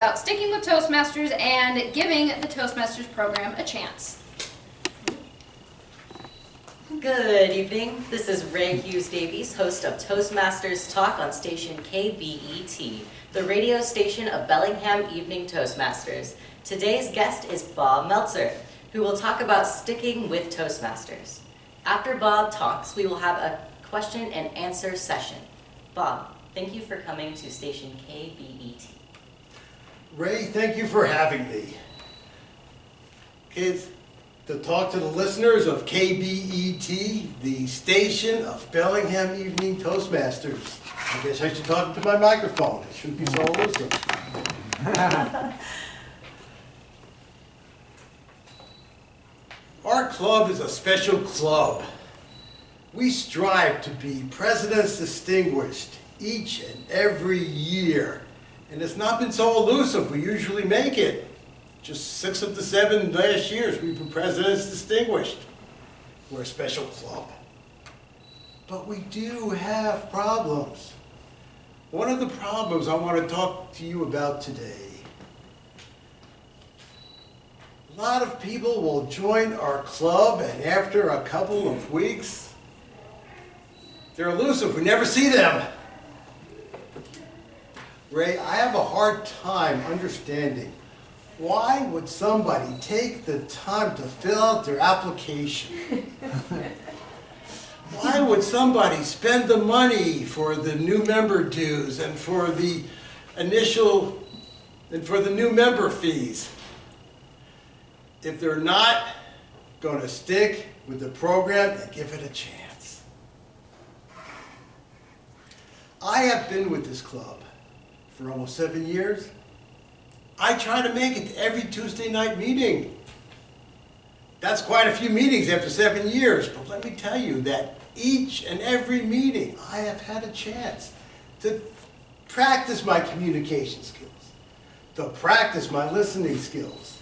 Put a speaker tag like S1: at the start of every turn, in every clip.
S1: about sticking with Toastmasters and giving the Toastmasters program a chance.
S2: Good evening. This is Ray Hughes Davies, host of Toastmasters Talk on station KBET, the radio station of Bellingham Evening Toastmasters. Today's guest is Bob Meltzer, who will talk about sticking with Toastmasters. After Bob talks, we will have a question and answer session. Bob, thank you for coming to station KBET.
S3: Ray, thank you for having me. Kids, to talk to the listeners of KBET, the station of Bellingham Evening Toastmasters. I guess I should talk to my microphone. It shouldn't be so elusive. Our club is a special club. We strive to be President's Distinguished each and every year. And it's not been so elusive. We usually make it. Just 6 of the 7 last years we've been President's Distinguished. We're a special club. But we do have problems. One of the problems I want to talk to you about today. A lot of people will join our club, and after a couple of weeks, they're elusive. We never see them. Ray, I have a hard time understanding why would somebody take the time to fill out their application? Why would somebody spend the money for the new member dues and for the initial and for the new member fees if they're not going to stick with the program and give it a chance? I have been with this club for almost 7 years. I try to make it to every Tuesday night meeting. That's quite a few meetings after 7 years, but let me tell you that each and every meeting I have had a chance to practice my communication skills, to practice my listening skills,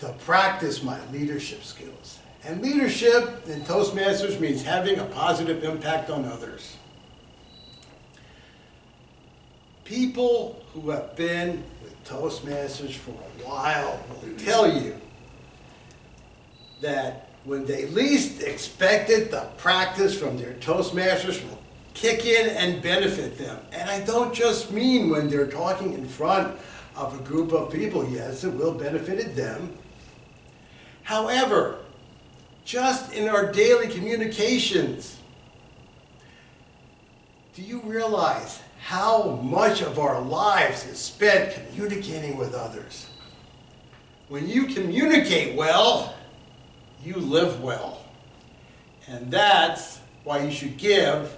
S3: to practice my leadership skills. And leadership in Toastmasters means having a positive impact on others. People who have been with Toastmasters for a while will tell you that when they least expect it, the practice from their Toastmasters will kick in and benefit them. And I don't just mean when they're talking in front of a group of people. Yes, it will benefit them. However, just in our daily communications, do you realize how much of our lives is spent communicating with others? When you communicate well, you live well. And that's why you should give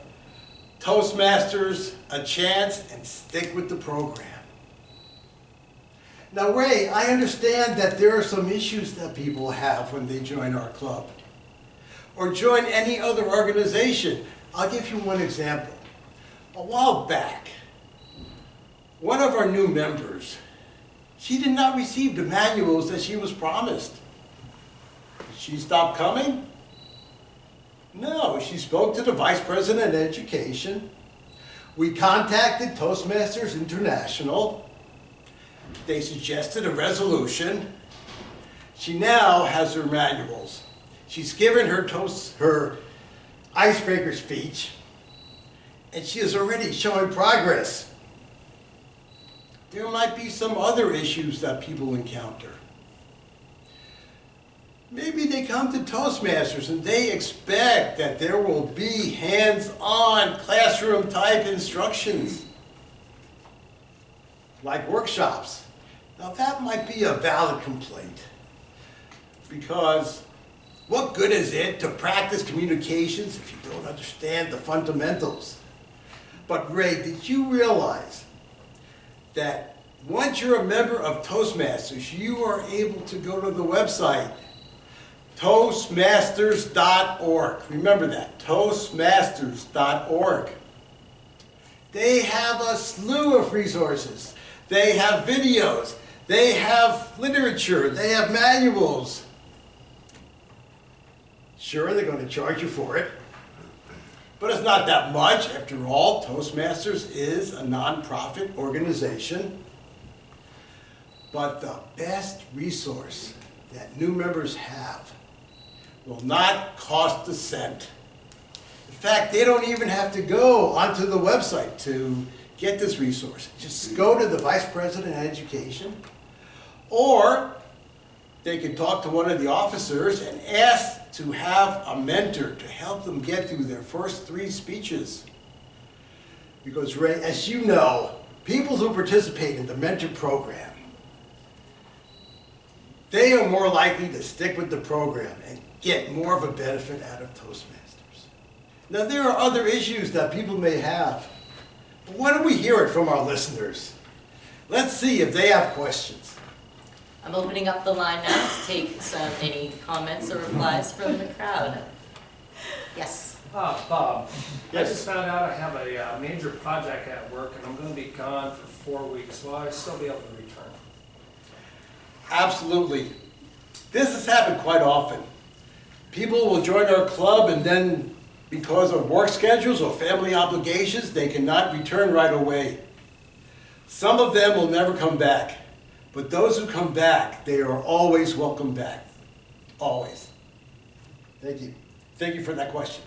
S3: Toastmasters a chance and stick with the program. Now, Ray, I understand that there are some issues that people have when they join our club or join any other organization. I'll give you one example. A while back, one of our new members, she did not receive the manuals that she was promised. Did she stop coming? No, she spoke to the Vice President of Education. We contacted Toastmasters International. They suggested a resolution. She now has her manuals. She's given her icebreaker speech. And she is already showing progress. There might be some other issues that people encounter. Maybe they come to Toastmasters and they expect that there will be hands-on classroom-type instructions, like workshops. Now that might be a valid complaint, because what good is it to practice communications if you don't understand the fundamentals? But Ray, did you realize that once you're a member of Toastmasters, you are able to go to the website, Toastmasters.org. Remember that, Toastmasters.org. They have a slew of resources. They have videos. They have literature. They have manuals. Sure, they're going to charge you for it. But it's not that much. After all, Toastmasters is a nonprofit organization. But the best resource that new members have will not cost a cent. In fact, they don't even have to go onto the website to get this resource. Just go to the Vice President of Education, or they can talk to one of the officers and ask to have a mentor to help them get through their first 3 speeches. Because, Ray, as you know, people who participate in the mentor program, they are more likely to stick with the program and get more of a benefit out of Toastmasters. Now, there are other issues that people may have, but why don't we hear it from our listeners? Let's see if they have questions.
S2: I'm opening up the line now to take any comments or replies from the crowd. Yes.
S4: Bob,
S3: Yes.
S4: I just found out I have a major project at work and I'm going to be gone for 4 weeks. Will I still be able to return?
S3: Absolutely. This has happened quite often. People will join our club and then, because of work schedules or family obligations, they cannot return right away. Some of them will never come back, but those who come back, they are always welcome back. Always. Thank you. Thank you for that question.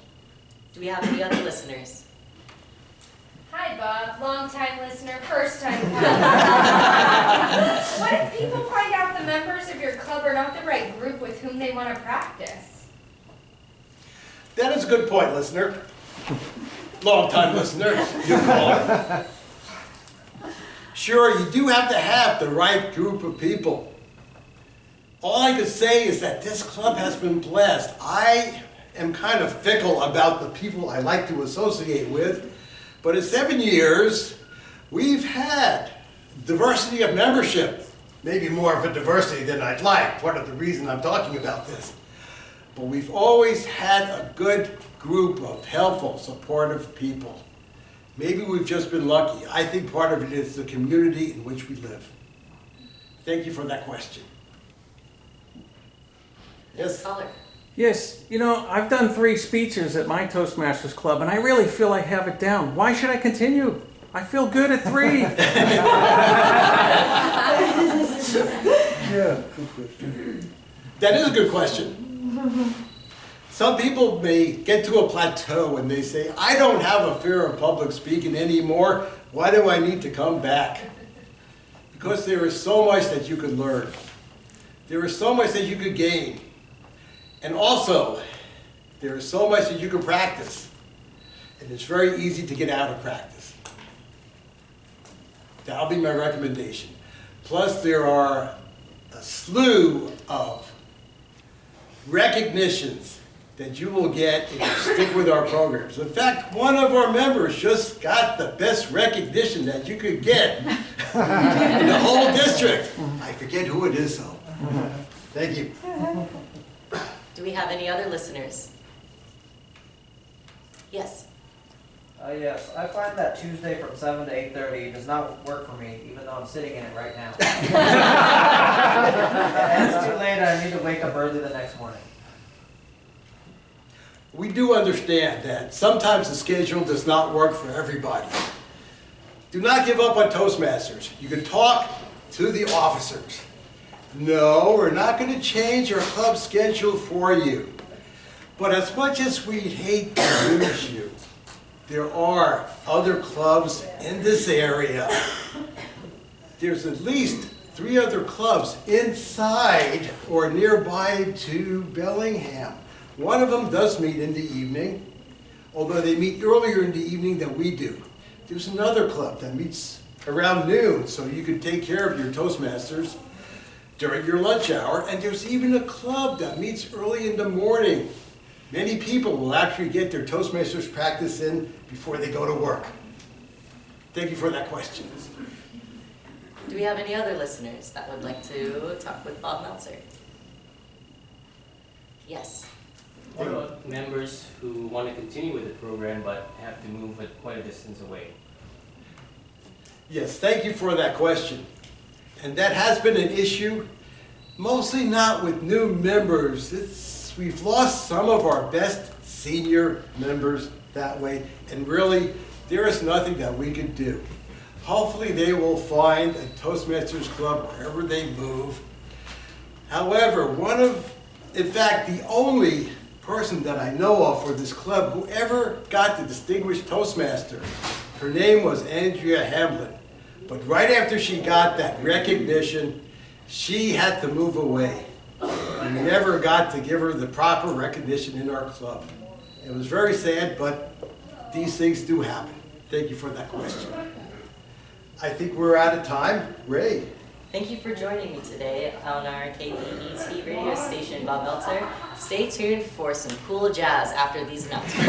S2: Do we have any other listeners?
S5: Hi, Bob. Long-time listener, first-time caller. What if people find out the members of your club are not the right group with whom they want to practice?
S3: That is a good point, listener. Long-time listener, new caller. Sure, you do have to have the right group of people. All I can say is that this club has been blessed. I am kind of fickle about the people I like to associate with, but in 7 years, we've had diversity of membership. Maybe more of a diversity than I'd like, part of the reason I'm talking about this. But we've always had a good group of helpful, supportive people. Maybe we've just been lucky. I think part of it is the community in which we live. Thank you for that question. Yes?
S2: Caller.
S6: Yes, you know, I've done 3 speeches at my Toastmasters Club, and I really feel I have it down. Why should I continue? I feel good at 3.
S3: Yeah, good question. That is a good question. Some people may get to a plateau and they say, I don't have a fear of public speaking anymore. Why do I need to come back? Because there is so much that you could learn. There is so much that you could gain. And also, there is so much that you can practice. And it's very easy to get out of practice. That'll be my recommendation. Plus, there are a slew of recognitions that you will get if you stick with our programs. In fact, one of our members just got the best recognition that you could get in the whole district. I forget who it is, though. Thank you.
S2: Do we have any other listeners? Yes.
S7: Yes, I find that Tuesday from 7 to 8:30 does not work for me, even though I'm sitting in it right now. And it's too late, I need to wake up early the next morning.
S3: We do understand that sometimes the schedule does not work for everybody. Do not give up on Toastmasters. You can talk to the officers. No, we're not going to change our club schedule for you. But as much as we'd hate to lose you, there are other clubs in this area. There's at least 3 other clubs inside or nearby to Bellingham. One of them does meet in the evening, although they meet earlier in the evening than we do. There's another club that meets around noon, so you can take care of your Toastmasters during your lunch hour. And there's even a club that meets early in the morning. Many people will actually get their Toastmasters practice in before they go to work. Thank you for that question.
S2: Do we have any other listeners that would like to talk with Bob Meltzer? Yes.
S8: What about members who want to continue with the program but have to move quite a distance away?
S3: Yes, thank you for that question. And that has been an issue, mostly not with new members. We've lost some of our best senior members that way, and really, there is nothing that we could do. Hopefully they will find a Toastmasters club wherever they move. However, in fact, the only person that I know of for this club who ever got the Distinguished Toastmaster, her name was Andrea Hamlin. But right after she got that recognition, she had to move away. And we never got to give her the proper recognition in our club. It was very sad, but these things do happen. Thank you for that question. I think we're out of time. Ray.
S2: Thank you for joining me today on our KBET radio station, Bob Meltzer. Stay tuned for some cool jazz after these announcements.